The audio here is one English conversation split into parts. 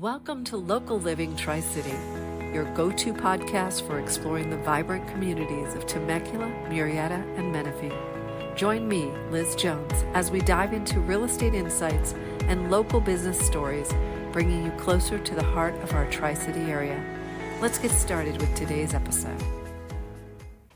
Welcome to Local Living Tri-City, your go-to podcast for exploring the vibrant communities of Temecula, Murrieta, and Menifee. Join me, Liz Jones, as we dive into real estate insights and local business stories, bringing you closer to the heart of our Tri-City area. Let's get started with today's episode.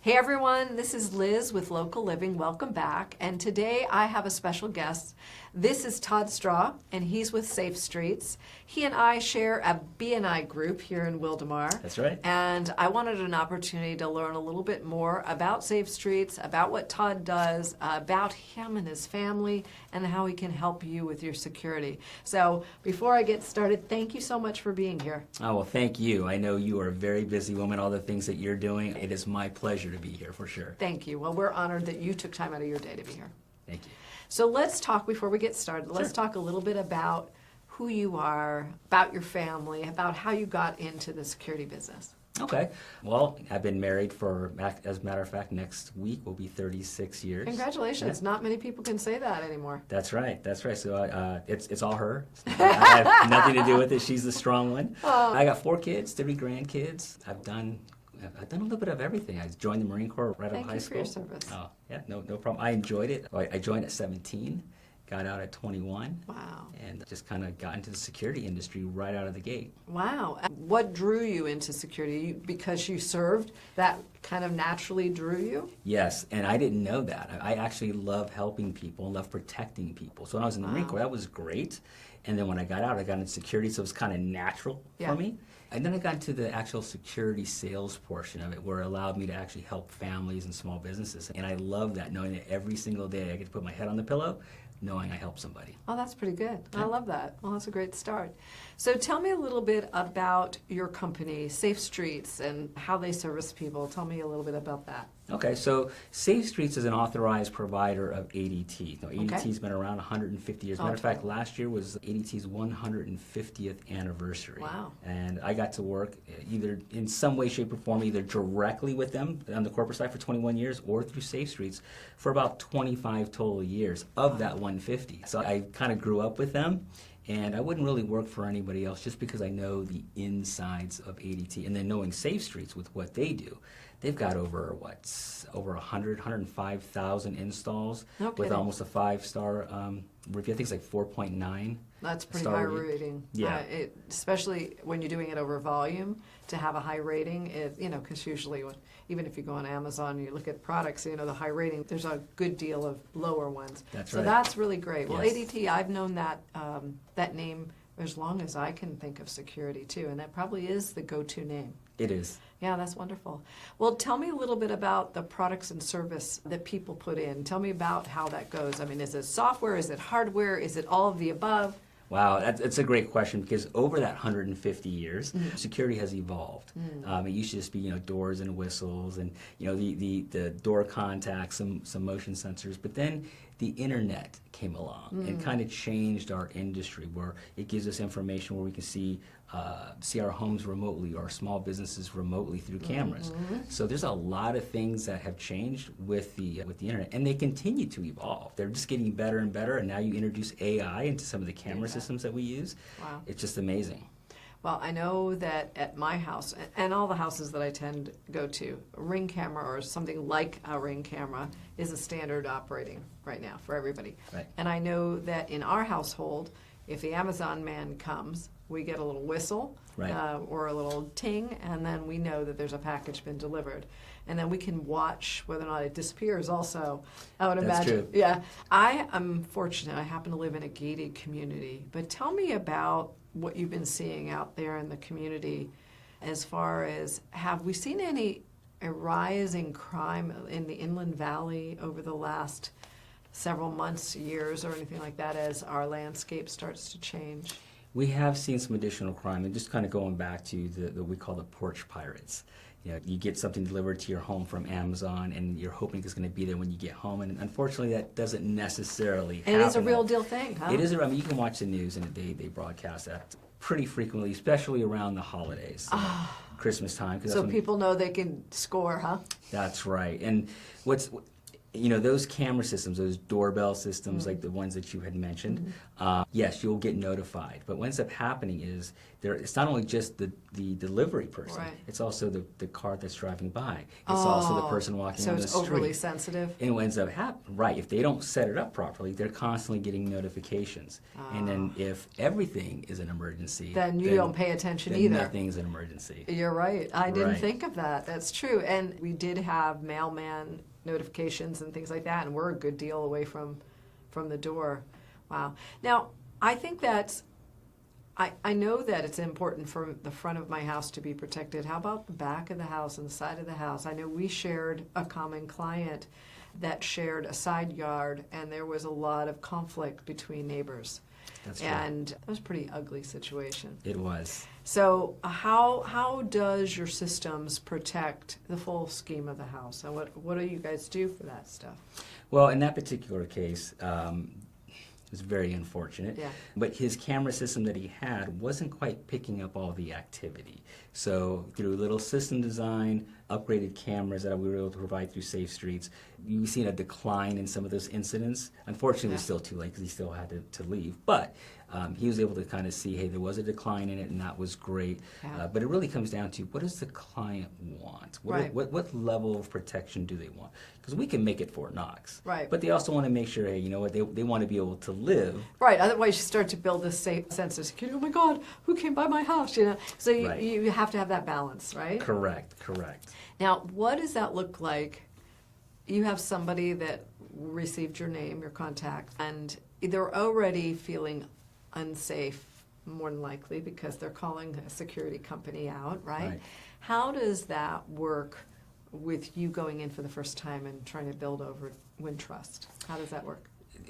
Hey everyone, this is Liz with Local Living. Welcome back. And today I have a special guest. This is Todd Straugh, and he's with SafeStreets. He and I share a B&I group here in Wildomar. That's right. And I wanted an opportunity to learn a little bit more about SafeStreets, about what Todd does, about him and his family, and how he can help you with your security. So before I get started, thank you so much for being here. Oh, well, thank you. I know you are a very busy woman, all the things that you're doing. It is my pleasure to be here for sure. Thank you. Well, we're honored that you took time out of your day to be here. Thank you. So let's talk, before we get started, let's talk a little bit about who you are, about your family, about how you got into the security business. Okay. Well, I've been married for, as a matter of fact, next week will be 36 years. Congratulations. Yeah. Not many people can say that anymore. That's right. That's right. So it's all her. I have nothing to do with it. She's the strong one. I got 4 kids, 3 grandkids. I've done a little bit of everything. I joined the Marine Corps right out of high school. Thank you for your service. Oh, yeah, no problem. I enjoyed it. I joined at 17, got out at 21. Wow. And just kind of got into the security industry right out of the gate. Wow. What drew you into security? Because you served, that kind of naturally drew you? Yes, and I didn't know that. I actually love helping people and love protecting people. So when I was in the Marine Corps, that was great. And then when I got out, I got into security, so it was kind of natural for me. And then I got into the actual security sales portion of it, where it allowed me to actually help families and small businesses. And I love that, knowing that every single day I get to put my head on the pillow, knowing I help somebody. Oh, that's pretty good. Yeah. I love that. Well, that's a great start. So tell me a little bit about your company, SafeStreets, and how they service people. Tell me a little bit about that. Okay, so SafeStreets is an authorized provider of ADT. Now, ADT's been around 150 years. Matter of fact, last year was ADT's 150th anniversary. Wow. And I got to work either in some way, shape, or form, either directly with them on the corporate side for 21 years or through SafeStreets for about 25 total years of that 150. So I kind of grew up with them. And I wouldn't really work for anybody else just because I know the insides of ADT. And then knowing SafeStreets with what they do, they've got over 105,000 installs with almost a 5-star review. I think it's like 4.9. That's pretty high rating. Yeah. Especially when you're doing it over volume, to have a high rating, because usually even if you go on Amazon and you look at products, the high rating, there's a good deal of lower ones. That's right. So that's really great. Well, ADT, I've known that name as long as I can think of security too, and that probably is the go-to name. It is. Yeah, that's wonderful. Well, tell me a little bit about the products and service that people put in. Tell me about how that goes. I mean, is it software? Is it hardware? Is it all of the above? Wow, that's a great question, because over that 150 years, security has evolved. It used to just be, doors and whistles and, the door contacts, some motion sensors, but then the internet came along and kind of changed our industry, where it gives us information where we can see our homes remotely or small businesses remotely through cameras. So there's a lot of things that have changed with the internet, and they continue to evolve. They're just getting better and better, and now you introduce AI into some of the camera systems that we use. Wow. It's just amazing. Well, I know that at my house, and all the houses that I tend to go to, a Ring camera or something like a Ring camera is a standard operating right now for everybody. Right. And I know that in our household, if the Amazon man comes, we get a little whistle or a little ting, and then we know that there's a package been delivered. And then we can watch whether or not it disappears also, I would imagine. That's true. Yeah. I am fortunate. I happen to live in a gated community. But tell me about what you've been seeing out there in the community as far as, have we seen a rise in crime in the Inland Valley over the last several months, years, or anything like that as our landscape starts to change? We have seen some additional crime, and just kind of going back to the we call the porch pirates. You get something delivered to your home from Amazon, and you're hoping it's going to be there when you get home, and unfortunately that doesn't necessarily happen. And it is a real deal thing, huh? It is. You can watch the news, and they broadcast that pretty frequently, especially around the holidays, Christmas time. So people know they can score, huh? That's right. And those camera systems, those doorbell systems, like the ones that you had mentioned, yes, you'll get notified. But what ends up happening is it's not only just the delivery person, Right. it's also the car that's driving by. It's also the person walking on the street. So it's overly sensitive? And what ends up happening, right, if they don't set it up properly, they're constantly getting notifications. And then if everything is an emergency, then you don't pay attention then either. Nothing's an emergency. You're right. I didn't Right. think of that. That's true. And we did have mailman notifications and things like that, and we're a good deal away from the door. Wow. Now, I think that's, I know that it's important for the front of my house to be protected. How about the back of the house and the side of the house? I know we shared a common client that shared a side yard, and there was a lot of conflict between neighbors. That's true. And it was a pretty ugly situation. It was. So how does your systems protect the full scheme of the house? And what do you guys do for that stuff? Well, in that particular case, it was very unfortunate. Yeah. But his camera system that he had wasn't quite picking up all the activity. So through a little system design, upgraded cameras that we were able to provide through SafeStreets, you've seen a decline in some of those incidents. Unfortunately, it was still too late because he still had to leave. But he was able to kind of see, hey, there was a decline in it, and that was great. Yeah. But it really comes down to, what does the client want? What level of protection do they want? Because we can make it Fort Knox. Right. But they also want to make sure, hey, you know what, they want to be able to live. Right. Otherwise, you start to build this safe sense of security. Oh my God, who came by my house? So Right. you have to have that balance, right? Correct. Now, what does that look like? You have somebody that received your name, your contact, and they're already feeling unsafe, more than likely, because they're calling a security company out, right? How does that work with you going in for the first time and trying to win trust? How does that work?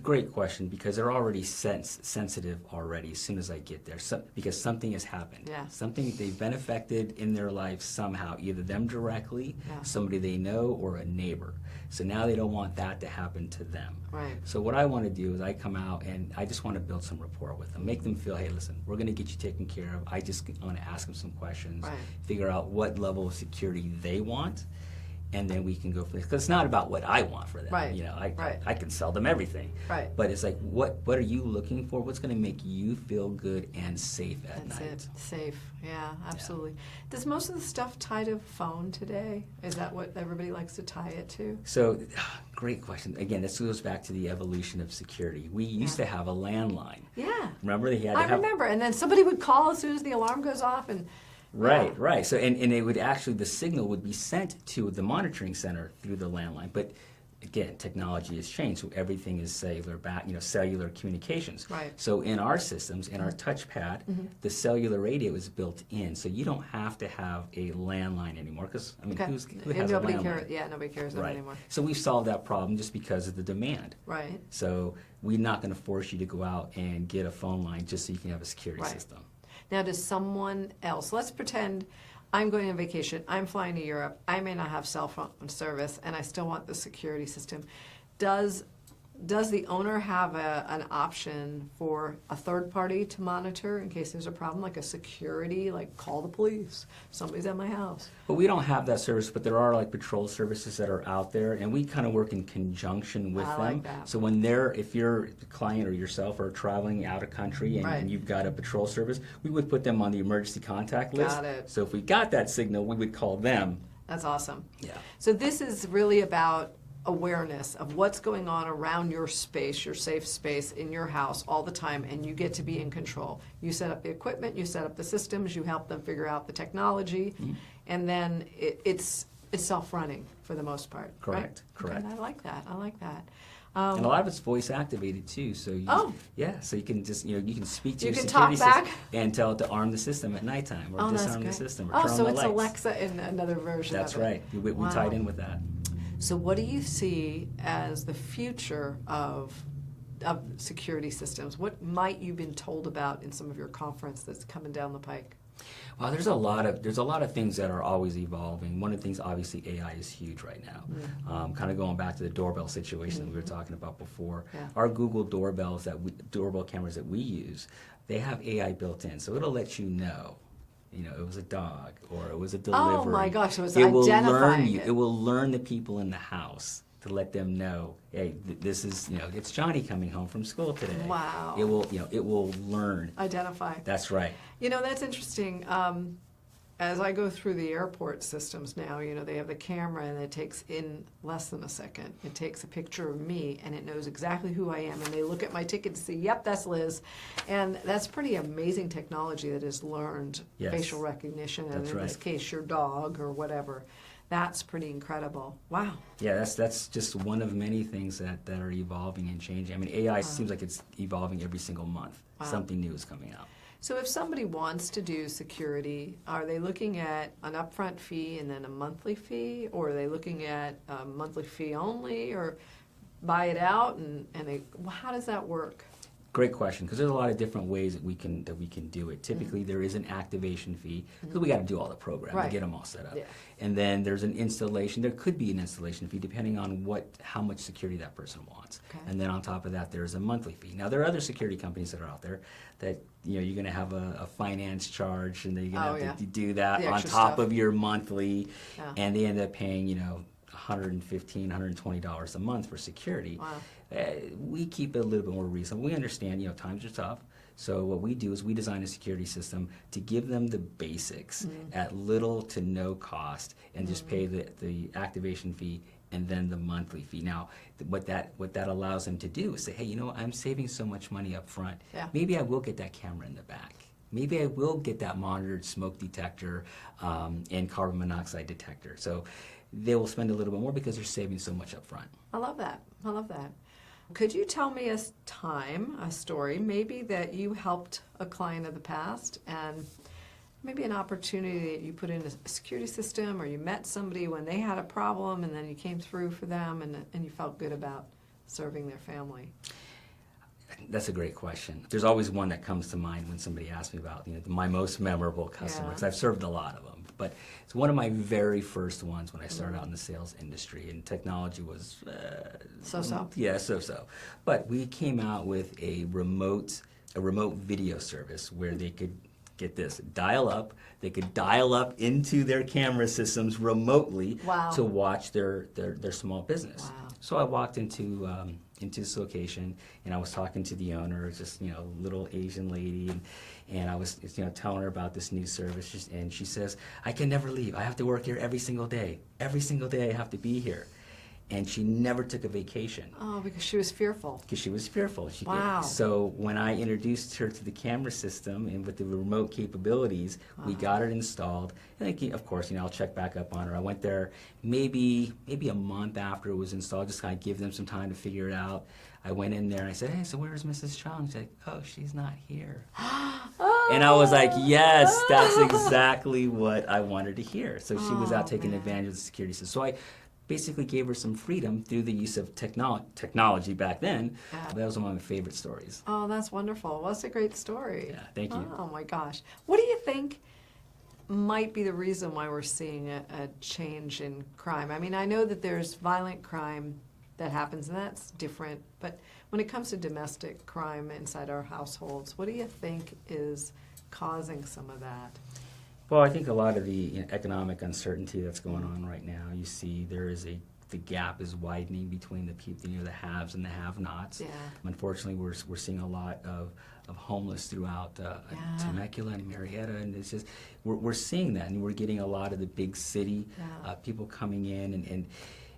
Great question, because they're already sensitive already as soon as I get there, because something has happened. Yeah. Something, they've been affected in their life somehow, either them directly, somebody they know, or a neighbor. So now they don't want that to happen to them. Right. So what I want to do is I come out and I just want to build some rapport with them, make them feel, hey, listen, we're going to get you taken care of. I just want to ask them some questions, figure out what level of security they want, and then we can go from there. Because it's not about what I want for them. Right. I can sell them everything. Right. But it's like, what are you looking for? What's going to make you feel good and safe at That's night? it. Safe. Yeah, absolutely. Does most of the stuff tie to phone today? Is that what everybody likes to tie it to? So, great question. Again, this goes back to the evolution of security. We used to have a landline. Yeah. Remember, they had to I remember. And then somebody would call as soon as the alarm goes off, and Right. So, and it would actually, the signal would be sent to the monitoring center through the landline. But again, technology has changed, so everything is cellular communications. Right. So in our systems, in our touchpad, the cellular radio is built in, so you don't have to have a landline anymore. Because who has a landline? Nobody cares that anymore. So we've solved that problem just because of the demand. Right. So we're not going to force you to go out and get a phone line just so you can have a security system. Now, does someone else, let's pretend I'm going on vacation, I'm flying to Europe, I may not have cell phone service, and I still want the security system. Does the owner have an option for a third party to monitor in case there's a problem, like a security, like call the police, somebody's at my house? But we don't have that service, but there are like patrol services that are out there, and we kind of work in conjunction with them. Like that. So if your client or yourself are traveling out of country and you've got a patrol service, we would put them on the emergency contact list. Got it. So if we got that signal, we would call them. That's awesome. Yeah. So this is really about awareness of what's going on around your space, your safe space in your house all the time, and you get to be in control. You set up the equipment, you set up the systems, you help them figure out the technology, and then it's self-running for the most part. Correct. Right? Correct. Okay, I like that. And a lot of it's voice activated too, so so you can just you can speak to your security system and tell it to arm the system at nighttime or disarm the system or turn on the lights. So it's Alexa in another version. That's of it. right. We tied in with that. So what do you see as the future of security systems? What might you been told about in some of your conference that's coming down the pike? Well, there's a lot of things that are always evolving. One of the things, obviously, AI is huge right now. Kind of going back to the doorbell situation that we were talking about before. Yeah. Our Google doorbell cameras that we use, they have AI built in, so it'll let you know. It was a dog or it was a delivery. Oh my gosh, it was identifying it will learn the people in the house to let them know, hey, this is, it's Johnny coming home from school today. Wow. It will learn. Identify. That's right. That's interesting. As I go through the airport systems now, they have the camera and it takes in less than a second. It takes a picture of me and it knows exactly who I am, and they look at my ticket to see, yep, that's Liz. And that's pretty amazing technology that has learned facial recognition, and that's in this right. case, your dog or whatever. That's pretty incredible. Wow. Yeah, that's just one of many things that are evolving and changing. I mean, AI seems like it's evolving every single month. Wow. Something new is coming out. So if somebody wants to do security, are they looking at an upfront fee and then a monthly fee, or are they looking at a monthly fee only, or buy it out how does that work? Great question, because there's a lot of different ways that we can do it. Typically, there is an activation fee because we got to do all the programming to get them all set up, and then there's an installation. There could be an installation fee depending on how much security that person wants, and then on top of that, there's a monthly fee. Now, there are other security companies that are out there that you're going to have a finance charge, and they're going to have to do that on top of your monthly, and they end up paying $115, $120 a month for security. Wow. We keep it a little bit more reasonable. We understand, times are tough. So what we do is we design a security system to give them the basics at little to no cost, and just pay the activation fee and then the monthly fee. Now, what that allows them to do is say, hey, I'm saving so much money up front. Yeah. Maybe I will get that camera in the back. Maybe I will get that monitored smoke detector and carbon monoxide detector. So they will spend a little bit more because they're saving so much up front. I love that. Could you tell me a story, maybe that you helped a client of the past, and maybe an opportunity that you put in a security system, or you met somebody when they had a problem and then you came through for them and you felt good about serving their family? That's a great question. There's always one that comes to mind when somebody asks me about my most memorable customer, because I've served a lot of them. But it's one of my very first ones when I started out in the sales industry, and technology was so-so. Yeah, so-so. But we came out with a remote video service where they could get this, dial up. They could dial up into their camera systems remotely to watch their small business. Wow. So I walked into this location, and I was talking to the owner, just little Asian lady, and I was telling her about this new service, and she says, I can never leave. I have to work here every single day. Every single day I have to be here. And she never took a vacation. Oh, because she was fearful. Because she was fearful. Wow. So when I introduced her to the camera system and with the remote capabilities, we got it installed. And of course, I'll check back up on her. I went there maybe a month after it was installed, just kind of give them some time to figure it out. I went in there and I said, hey, so where's Mrs. Chung? She's like, oh, she's not here. And I was like, yes, that's exactly what I wanted to hear. So she was out taking advantage of the security system. So I basically gave her some freedom through the use of technology back then. That was one of my favorite stories. Oh, that's wonderful. Well, that's a great story. Yeah, thank you. Oh, my gosh. What do you think might be the reason why we're seeing a change in crime? I mean, I know that there's violent crime that happens, and that's different. But when it comes to domestic crime inside our households, what do you think is causing some of that? Well, I think a lot of the economic uncertainty that's going on right now, you see the gap is widening between the people, the haves and the have-nots. Yeah. Unfortunately, we're seeing a lot of homeless throughout Temecula and Murrieta, and it's just we're seeing that, and we're getting a lot of the big city people coming in,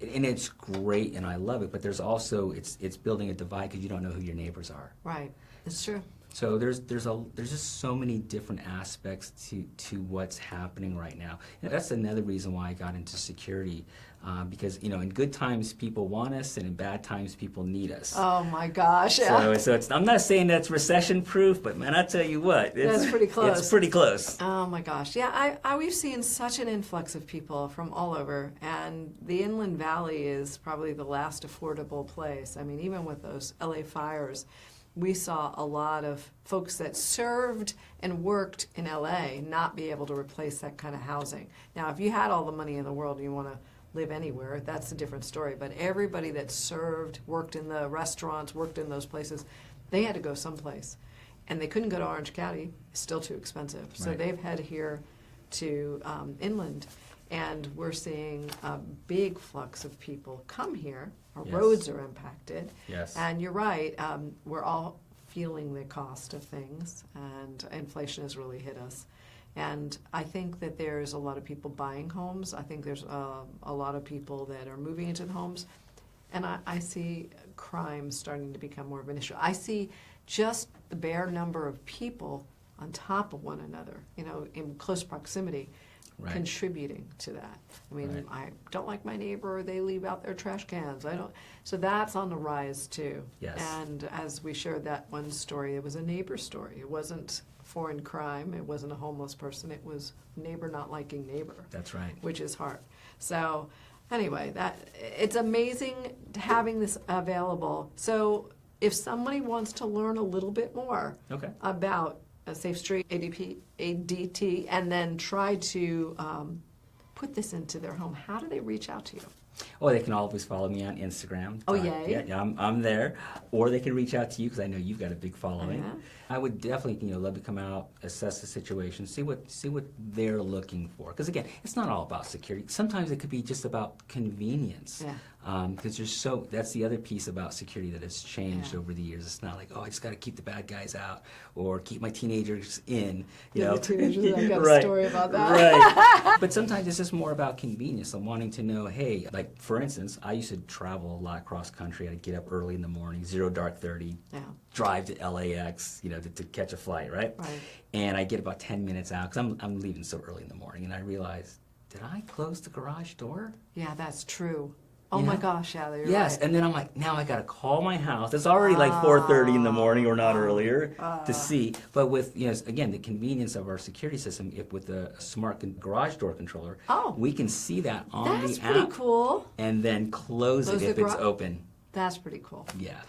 and it's great, and I love it. But there's also it's building a divide because you don't know who your neighbors are. Right. It's true. So there's just so many different aspects to what's happening right now. And that's another reason why I got into security, because in good times people want us, and in bad times people need us. Oh my gosh! Yeah. So I'm not saying that's recession proof, but man, I tell you what, that's pretty close. It's pretty close. Oh my gosh! Yeah, we've seen such an influx of people from all over, and the Inland Valley is probably the last affordable place. I mean, even with those LA fires, we saw a lot of folks that served and worked in LA not be able to replace that kind of housing. Now, if you had all the money in the world and you want to live anywhere, that's a different story. But everybody that served, worked in the restaurants, worked in those places, they had to go someplace. And they couldn't go to Orange County. It's still too expensive. So they've had here to inland. And we're seeing a big flux of people come here. Our Yes. roads are impacted. Yes. And you're right, we're all feeling the cost of things, and inflation has really hit us. And I think that there's a lot of people buying homes. I think there's a lot of people that are moving into the homes. And I see crime starting to become more of an issue. I see just the bare number of people on top of one another, in close proximity, Right. contributing to that. I mean, Right. I don't like my neighbor, they leave out their trash cans. So that's on the rise too. Yes. And as we shared that one story, it was a neighbor story. It wasn't foreign crime, it wasn't a homeless person, it was neighbor not liking neighbor. That's right. Which is hard. So anyway, it's amazing having this available. So if somebody wants to learn a little bit more Okay. about a Safe Street ADT and then try to put this into their home, how do they reach out to you? Oh, they can always follow me on Instagram. Oh, yay. Yeah, I'm there. Or they can reach out to you because I know you've got a big following. Yeah. I would definitely, love to come out, assess the situation, see what they're looking for. Because again, it's not all about security. Sometimes it could be just about convenience. Yeah. Because that's the other piece about security that has changed Yeah. over the years. It's not like, I just got to keep the bad guys out or keep my teenagers in. The teenagers, I've got Right. a story about that. Right. But sometimes it's just more about convenience. I'm wanting to know, hey, like for instance, I used to travel a lot cross country. I'd get up early in the morning, 0 dark 30, Yeah. drive to LAX, to catch a flight, right? Right. And I get about 10 minutes out because I'm leaving so early in the morning, and I realize, did I close the garage door? Yeah, that's true. Oh You my know? gosh, yeah, you're Yes, right. and then I'm like, now I got to call my house. It's already like 4:30 in the morning or not earlier to see. But with, again, the convenience of our security system, with a smart garage door controller, we can see that on That's the pretty app cool. and then close it Close if the it's open. That's pretty cool. Yeah.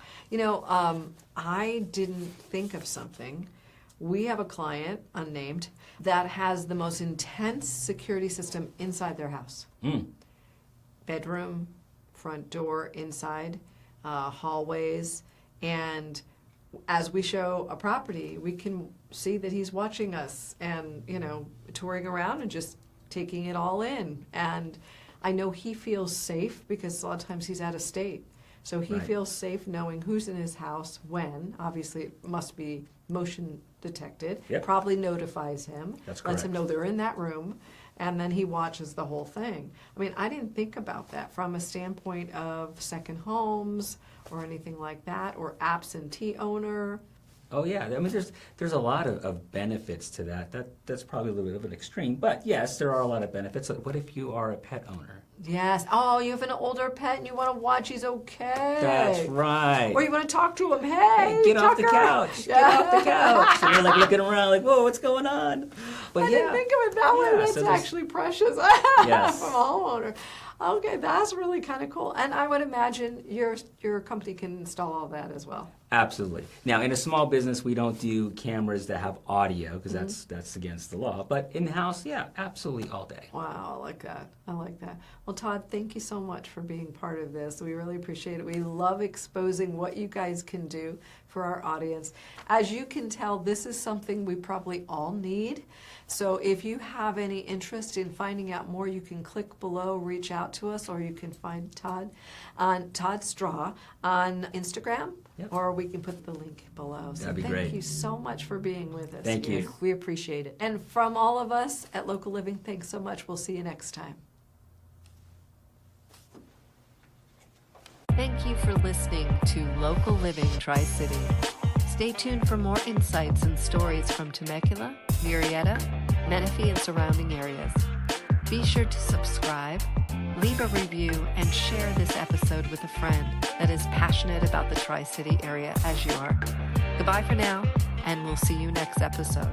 I didn't think of something. We have a client, unnamed, that has the most intense security system inside their house. Bedroom, front door, inside, hallways, and as we show a property, we can see that he's watching us and, touring around and just taking it all in. And I know he feels safe because a lot of times he's out of state. So he Right. feels safe knowing who's in his house when. Obviously, it must be motion detected. Yep. Probably notifies him. That's Lets him correct. know they're in that room. And then he watches the whole thing. I mean, I didn't think about that from a standpoint of second homes or anything like that, or absentee owner. Oh yeah, I mean there's a lot of benefits to that. That's probably a little bit of an extreme, but yes, there are a lot of benefits. What if you are a pet owner? Yes. Oh, you have an older pet and you want to watch he's okay. That's right. Or you want to talk to him. Hey, Hey, get off the Tucker. couch. Yeah. Get off the couch. And you're like looking around like, whoa, what's going on? But I didn't think of it that way. Yeah, That's so there's- actually precious. Yes. From a homeowner. Okay, that's really kind of cool. And I would imagine your company can install all that as well. Absolutely. Now, in a small business, we don't do cameras that have audio because that's against the law. But in-house, yeah, absolutely all day. Wow, I like that. I like that. Well, Todd, thank you so much for being part of this. We really appreciate it. We love exposing what you guys can do for our audience. As you can tell, this is something we probably all need. So if you have any interest in finding out more, you can click below, reach out to us, or you can find Todd on Todd Straugh on Instagram. Yep. Or we can put the link below. So That'd be thank great. you so much for being with us. Thank you. We appreciate it. And from all of us at Local Living, thanks so much. We'll see you next time. Thank you for listening to Local Living Tri-City. Stay tuned for more insights and stories from Temecula, Murrieta, Menifee, and surrounding areas. Be sure to subscribe, leave a review, and share this episode with a friend that is passionate about the Tri-City area as you are. Goodbye for now, and we'll see you next episode.